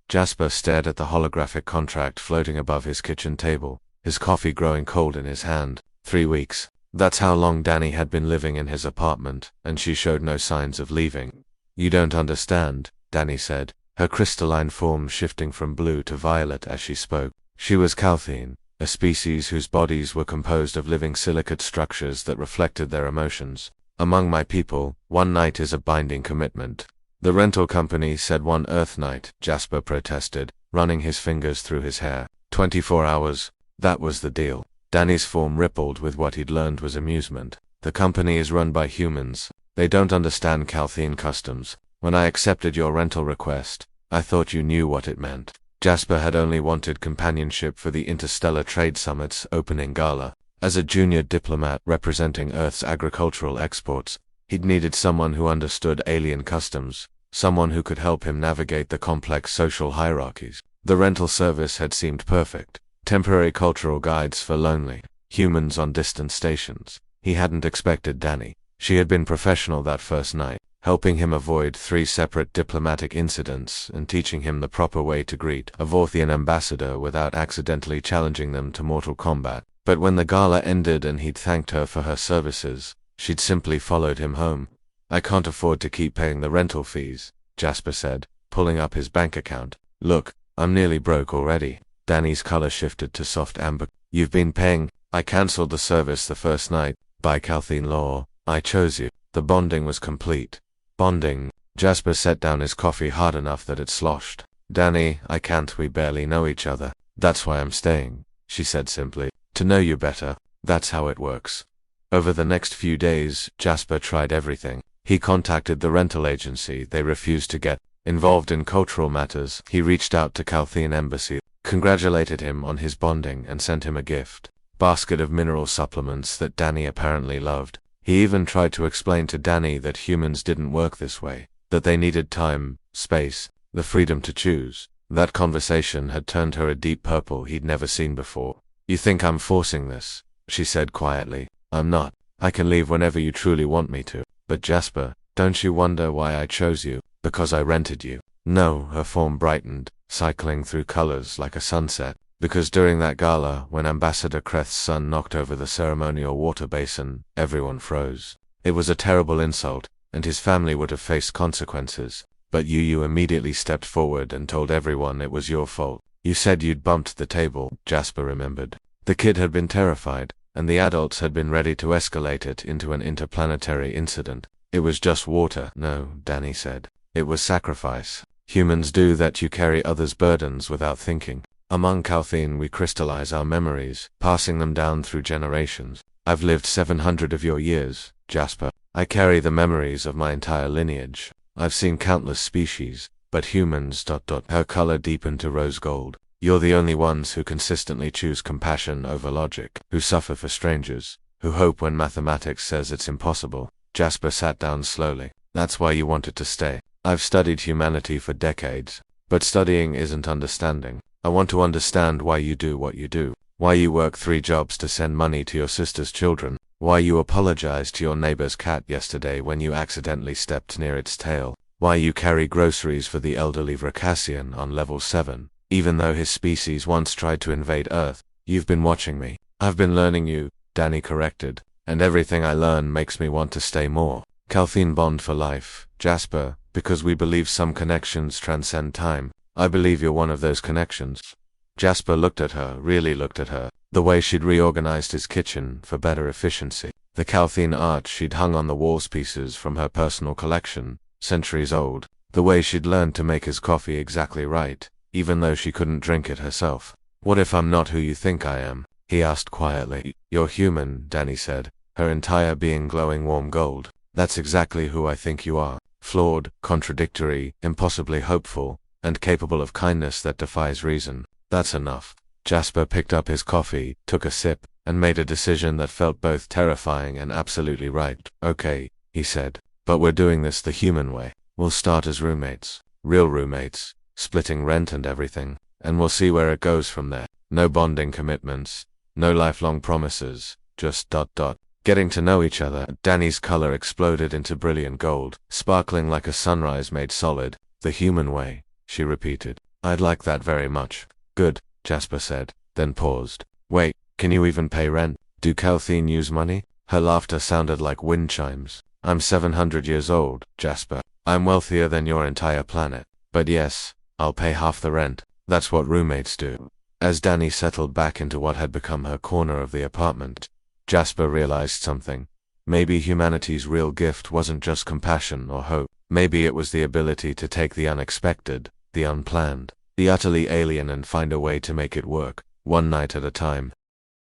Jasper stared at the holographic contract floating above his kitchen table, his coffee growing cold in his hand. 3 weeks. That's how long Danny had been living in his apartment, and she showed no signs of leaving. You don't understand, Danny said, her crystalline form shifting from blue to violet as she spoke. She was Calthine, a species whose bodies were composed of living silicate structures that reflected their emotions. Among my people, one night is a binding commitment. The rental company said 1 Earth night, Jasper protested, running his fingers through his hair. 24 hours. That was the deal. Danny's form rippled with what he'd learned was amusement. The company is run by humans. They don't understand Calthine customs. When I accepted your rental request, I thought you knew what it meant. Jasper had only wanted companionship for the Interstellar Trade Summit's opening gala. As a junior diplomat representing Earth's agricultural exports, he'd needed someone who understood alien customs, someone who could help him navigate the complex social hierarchies. The rental service had seemed perfect. Temporary cultural guides for lonely humans on distant stations. He hadn't expected Danny. She had been professional that first night, helping him avoid 3 separate diplomatic incidents and teaching him the proper way to greet a Vorthian ambassador without accidentally challenging them to mortal combat. But when the gala ended and he'd thanked her for her services, she'd simply followed him home. I can't afford to keep paying the rental fees, Jasper said, pulling up his bank account. Look, I'm nearly broke already. Danny's color shifted to soft amber. You've been paying. I cancelled the service the first night. By Calthine law, I chose you. The bonding was complete. Bonding. Jasper set down his coffee hard enough that it sloshed. Danny, I can't. We barely know each other. That's why I'm staying, she said simply. To know you better. That's how it works. Over the next few days, Jasper tried everything. He contacted the rental agency. They refused to get involved in cultural matters. He reached out to Calthine Embassy, congratulated him on his bonding and sent him a gift basket of mineral supplements that Danny apparently loved. He even tried to explain to Danny that humans didn't work this way, that they needed time, space, the freedom to choose. That conversation had turned her a deep purple he'd never seen before. You think I'm forcing this, she said quietly. I'm not. I can leave whenever you truly want me to. But Jasper, don't you wonder why I chose you? Because I rented you. No, her form brightened, cycling through colors like a sunset. Because during that gala, when Ambassador Kreth's son knocked over the ceremonial water basin, everyone froze. It was a terrible insult, and his family would have faced consequences. But you immediately stepped forward and told everyone it was your fault. You said you'd bumped the table, Jasper remembered. The kid had been terrified, and the adults had been ready to escalate it into an interplanetary incident. It was just water. No, Danny said. It was sacrifice. Humans do that. You carry others' burdens without thinking. Among Calthine we crystallize our memories, passing them down through generations. I've lived 700 of your years, Jasper. I carry the memories of my entire lineage. I've seen countless species, but humans... Her color deepened to rose gold. You're the only ones who consistently choose compassion over logic, who suffer for strangers, who hope when mathematics says it's impossible. Jasper sat down slowly. That's why you wanted to stay. I've studied humanity for decades, but studying isn't understanding. I want to understand why you do what you do, why you work 3 jobs to send money to your sister's children, why you apologized to your neighbor's cat yesterday when you accidentally stepped near its tail, why you carry groceries for the elderly Vracassian on level 7, even though his species once tried to invade Earth. You've been watching me. I've been learning you, Danny corrected, and everything I learn makes me want to stay more. Calthine bond for life, Jasper, because we believe some connections transcend time. I believe you're one of those connections. Jasper looked at her, really looked at her, the way she'd reorganized his kitchen for better efficiency, the Calthine art she'd hung on the walls, pieces from her personal collection, centuries old, the way she'd learned to make his coffee exactly right, even though she couldn't drink it herself. What if I'm not who you think I am? He asked quietly. You're human, Danny said, her entire being glowing warm gold. That's exactly who I think you are. Flawed, contradictory, impossibly hopeful, and capable of kindness that defies reason. That's enough. Jasper picked up his coffee, took a sip, and made a decision that felt both terrifying and absolutely right. Okay, he said, but we're doing this the human way. We'll start as roommates. Real roommates, splitting rent and everything, and we'll see where it goes from there. No bonding commitments, no lifelong promises, just ... Getting to know each other. Danny's color exploded into brilliant gold, sparkling like a sunrise made solid. The human way, she repeated. I'd like that very much. Good, Jasper said, then paused. Wait, can you even pay rent? Do Calthine use money? Her laughter sounded like wind chimes. I'm 700 years old, Jasper. I'm wealthier than your entire planet. But yes, I'll pay half the rent. That's what roommates do. As Danny settled back into what had become her corner of the apartment, Jasper realized something. Maybe humanity's real gift wasn't just compassion or hope. Maybe it was the ability to take the unexpected, the unplanned, the utterly alien and find a way to make it work, one night at a time.